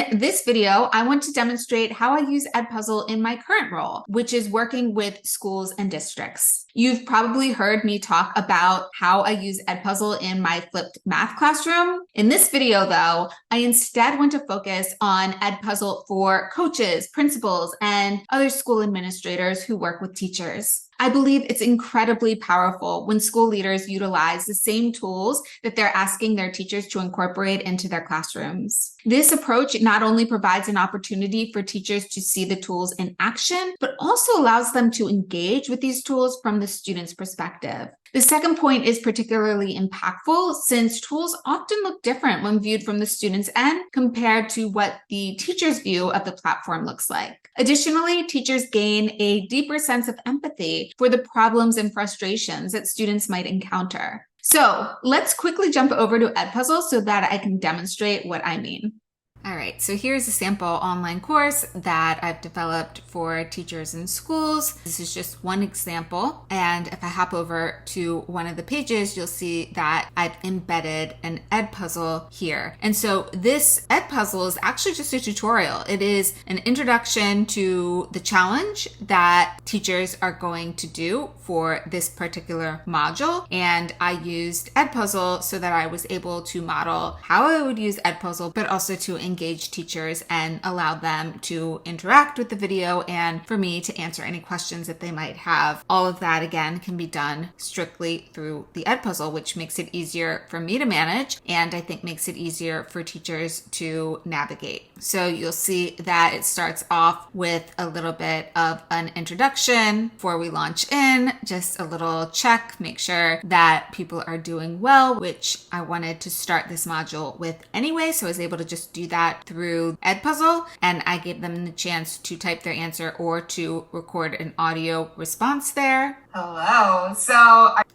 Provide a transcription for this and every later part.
In this video, I want to demonstrate how I use Edpuzzle in my current role, which is working with schools and districts. You've probably heard me talk about how I use Edpuzzle in my flipped math classroom. In this video, though, I instead want to focus on Edpuzzle for coaches, principals, and other school administrators who work with teachers. I believe it's incredibly powerful when school leaders utilize the same tools that they're asking their teachers to incorporate into their classrooms. This approach not only provides an opportunity for teachers to see the tools in action, but also allows them to engage with these tools from the student's perspective. The second point is particularly impactful since tools often look different when viewed from the student's end compared to what the teacher's view of the platform looks like. Additionally, teachers gain a deeper sense of empathy for the problems and frustrations that students might encounter. So let's quickly jump over to Edpuzzle so that I can demonstrate what I mean. All right, so here's a sample online course that I've developed for teachers in schools. This is just one example. And if I hop over to one of the pages, you'll see that I've embedded an Edpuzzle here. And so this Edpuzzle is actually just a tutorial. It is an introduction to the challenge that teachers are going to do for this particular module. And I used Edpuzzle so that I was able to model how I would use Edpuzzle, but also to engage teachers and allow them to interact with the video and for me to answer any questions that they might have. All of that, again, can be done strictly through the Edpuzzle, which makes it easier for me to manage and I think makes it easier for teachers to navigate. So you'll see that it starts off with a little bit of an introduction before we launch in, just a little check, make sure that people are doing well, which I wanted to start this module with anyway, so I was able to just do that through Edpuzzle, and I gave them the chance to type their answer or to record an audio response there. Hello.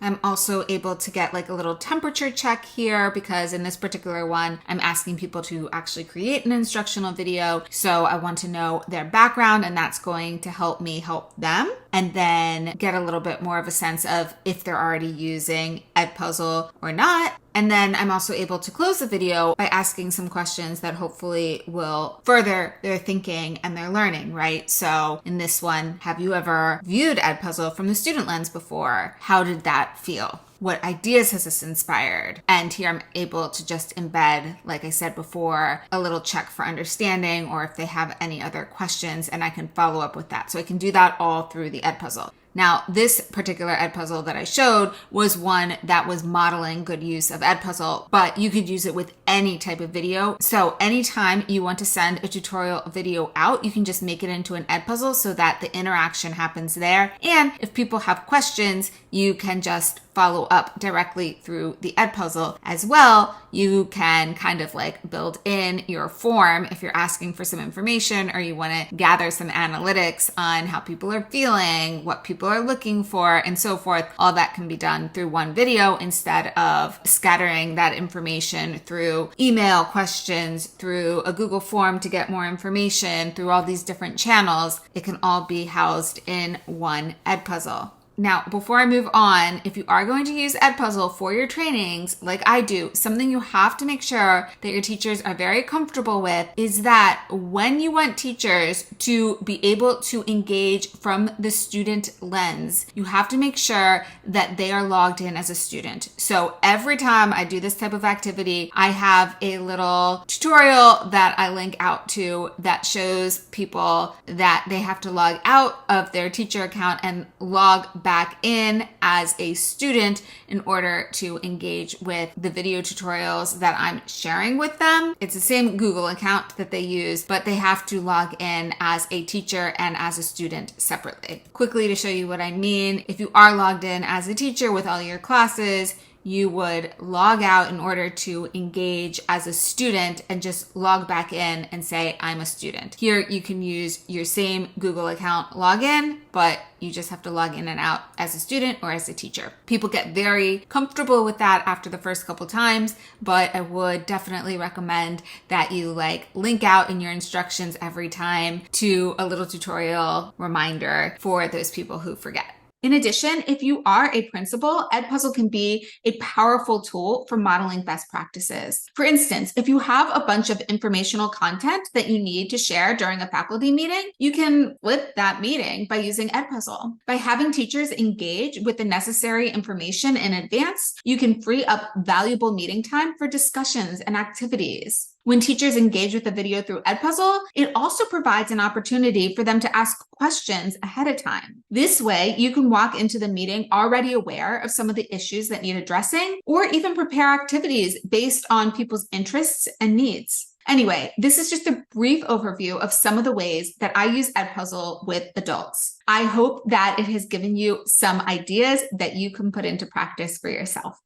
I'm also able to get like a little temperature check here because in this particular one, I'm asking people to actually create an instructional video. So I want to know their background and that's going to help me help them and then get a little bit more of a sense of if they're already using Edpuzzle or not. And then I'm also able to close the video by asking some questions that hopefully will further their thinking and their learning, right? So in this one, have you ever viewed Edpuzzle from the student lens before? How did that feel? What ideas has this inspired? And here I'm able to just embed, like I said before, a little check for understanding or if they have any other questions and I can follow up with that. So I can do that all through the Edpuzzle. Now, this particular Edpuzzle that I showed was one that was modeling good use of Edpuzzle, but you could use it with any type of video. So anytime you want to send a tutorial video out, you can just make it into an Edpuzzle so that the interaction happens there. And if people have questions, you can just follow up directly through the Edpuzzle as well. You can kind of like build in your form if you're asking for some information or you want to gather some analytics on how people are feeling, what people are looking for, and so forth. All that can be done through one video instead of scattering that information through email questions, through a Google form to get more information, through all these different channels. It can all be housed in one Edpuzzle. Now, before I move on, if you are going to use Edpuzzle for your trainings, like I do, something you have to make sure that your teachers are very comfortable with is that when you want teachers to be able to engage from the student lens, you have to make sure that they are logged in as a student. So every time I do this type of activity, I have a little tutorial that I link out to that shows people that they have to log out of their teacher account and log back in as a student in order to engage with the video tutorials that I'm sharing with them. It's the same Google account that they use, but they have to log in as a teacher and as a student separately. Quickly to show you what I mean, if you are logged in as a teacher with all your classes, you would log out in order to engage as a student and just log back in and say, I'm a student. Here you can use your same Google account login, but you just have to log in and out as a student or as a teacher. People get very comfortable with that after the first couple times, but I would definitely recommend that you link out in your instructions every time to a little tutorial reminder for those people who forget. In addition, if you are a principal, Edpuzzle can be a powerful tool for modeling best practices. For instance, if you have a bunch of informational content that you need to share during a faculty meeting, you can flip that meeting by using Edpuzzle. By having teachers engage with the necessary information in advance, you can free up valuable meeting time for discussions and activities. When teachers engage with the video through Edpuzzle, it also provides an opportunity for them to ask questions ahead of time. This way, you can walk into the meeting already aware of some of the issues that need addressing, or even prepare activities based on people's interests and needs. Anyway, this is just a brief overview of some of the ways that I use Edpuzzle with adults. I hope that it has given you some ideas that you can put into practice for yourself.